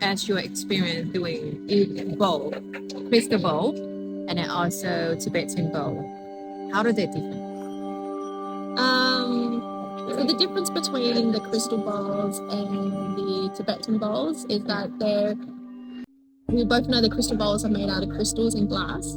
as your experience doing bowl, crystal bowl, and then also Tibetan bowl? How do they differ? So the difference between the crystal bowls and the Tibetan bowls is that we both know the crystal bowls are made out of crystals and glass.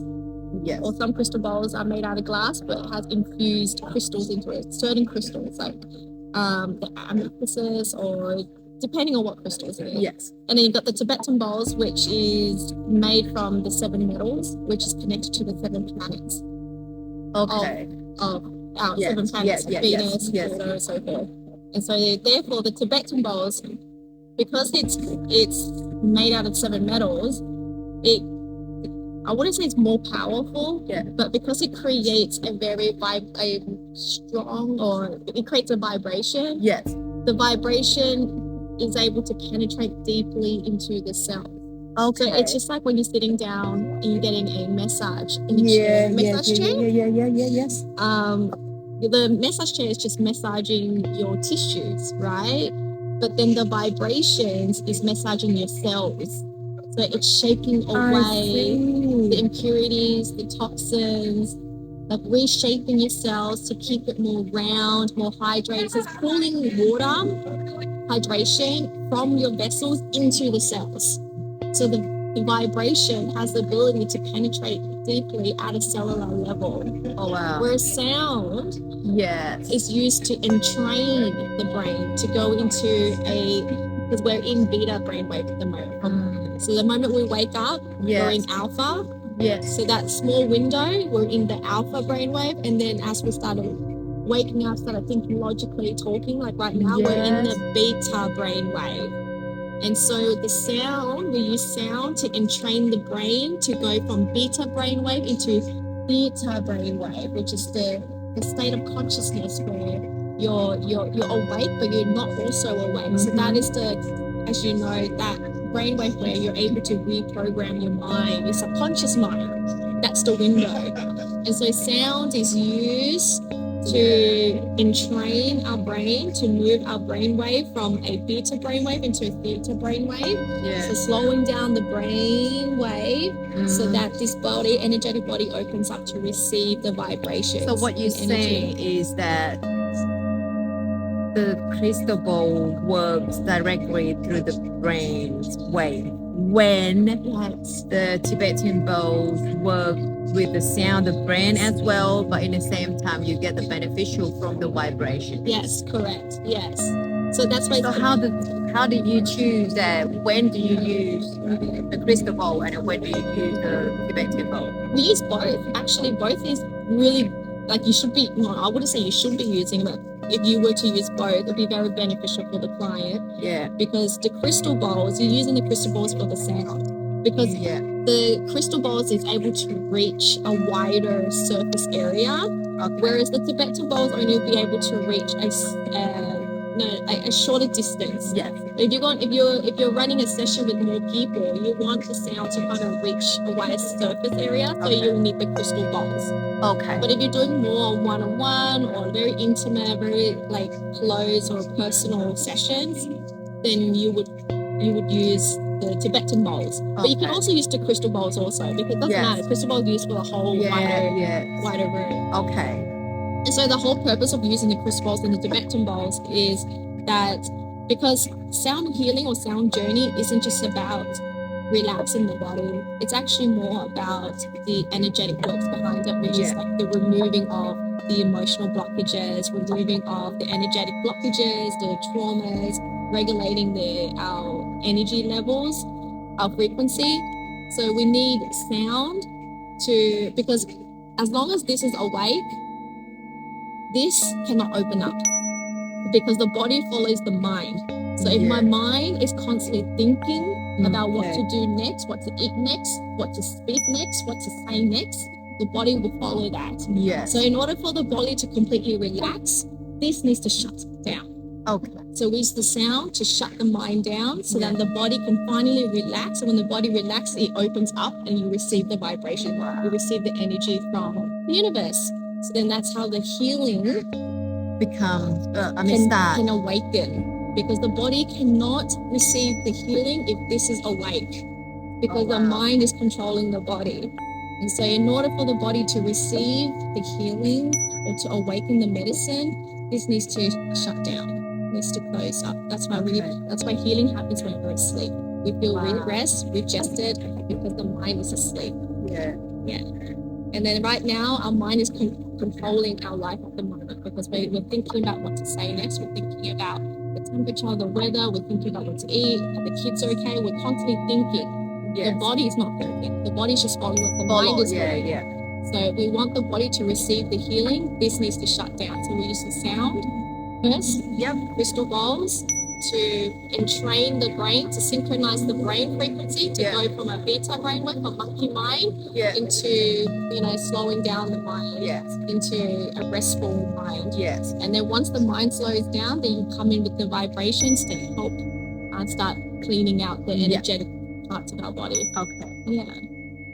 Yes. Or some crystal bowls are made out of glass but has infused crystals into it. Certain crystals like the amethyst or depending on what crystals it is. Yes. And then you've got the Tibetan bowls, which is made from the 7 metals, which is connected to the 7 planets. Okay. Of our 7 planets, Venus, Pluto, so forth. And so therefore the Tibetan bowls, because it's made out of 7 metals, I wouldn't say it's more powerful, but because it creates a very strong, or it creates a vibration. Yes. The vibration is able to penetrate deeply into the cell. Okay. So it's just like when you're sitting down and you're getting a massage in a chair. Massage chair? Yes. The massage chair is just massaging your tissues, right? But then the vibrations is massaging your cells. So it's shaking away the impurities, the toxins, like reshaping your cells to keep it more round, more hydrated. So it's pulling water, hydration from your vessels into the cells. So the vibration has the ability to penetrate deeply at a cellular level. Oh, wow. Whereas sound is used to entrain the brain to go into because we're in beta brainwave at the moment. So the moment we wake up, we're in alpha. Yes. So that small window, we're in the alpha brainwave. And then as we started waking up, started thinking logically, talking, like right now, we're in the beta brainwave. And so we use sound to entrain the brain to go from beta brainwave into theta brainwave, which is the state of consciousness where you're awake, but you're not also awake. So that is as you know, that brainwave where you're able to reprogram your mind, your subconscious mind. That's the window. And so sound is used to entrain our brain to move our brainwave from a beta brainwave into a theta brainwave. So slowing down the brainwave so that this energetic body opens up to receive the vibration. So what you're saying is that the crystal bowl works directly through the brain's wave, when the Tibetan bowls work with the sound of brain as well, but in the same time you get the beneficial from the vibration. Yes, correct. Yes. So that's why. So how do you choose that? When do you use the crystal bowl and when do you use the Tibetan bowl? We use both. Actually, both is really you should be. No, I wouldn't say you should be using, but if you were to use both, it'd be very beneficial for the client. Yeah. Because the crystal bowls, you're using the crystal bowls for the sound. Because the crystal bowls is able to reach a wider surface area, whereas the Tibetan bowls only will be able to reach a shorter distance. Yes. If you're running a session with more people, you want the sound to kind of reach a wider surface area, so you'll need the crystal bowls. Okay. But if you're doing more one-on-one or very intimate, very close or personal sessions, then you would use the Tibetan bowls. But you can also use the crystal bowls also, because it doesn't matter. Crystal bowls are used for the whole wider room. Okay. And so the whole purpose of using the crystal bowls and the Tibetan bowls is that because sound healing or sound journey isn't just about relaxing the body, it's actually more about the energetic works behind it, which is the removing of the emotional blockages, removing of the energetic blockages, the traumas, regulating our energy levels, our frequency. So we need sound because as long as this is awake, this cannot open up because the body follows the mind. So if my mind is constantly thinking about what to do next, what to eat next, what to speak next, what to say next, the body will follow that. Yes. So in order for the body to completely relax, this needs to shut down. Okay. So we use the sound to shut the mind down so that the body can finally relax. And when the body relaxes, it opens up and you receive the vibration. You receive the energy from the universe. So then that's how the healing becomes can awaken. because the body cannot receive the healing if this is awake, because the mind is controlling the body. And so in order for the body to receive the healing or to awaken the medicine, this needs to shut down, needs to close up. That's why healing happens when we're asleep. We feel really rest, we've rested because the mind is asleep. Yeah. And then right now, our mind is controlling our life at the moment because we're thinking about what to say next. We're thinking about the temperature, the weather. We're thinking about what to eat. Are the kids okay? We're constantly thinking. Yes. The body is not thinking. The body is just following what the mind is doing. Yeah. So we want the body to receive the healing. This needs to shut down. So we use the sound first. Yep. Crystal bowls to entrain the brain, to synchronize the brain frequency, to go from a beta brainwave, a monkey mind, into, slowing down the mind, into a restful mind. Yes. And then once the mind slows down, then you come in with the vibrations to help start cleaning out the energetic parts of our body. Okay. Yeah.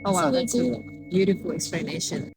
Oh, wow, so that's a beautiful explanation.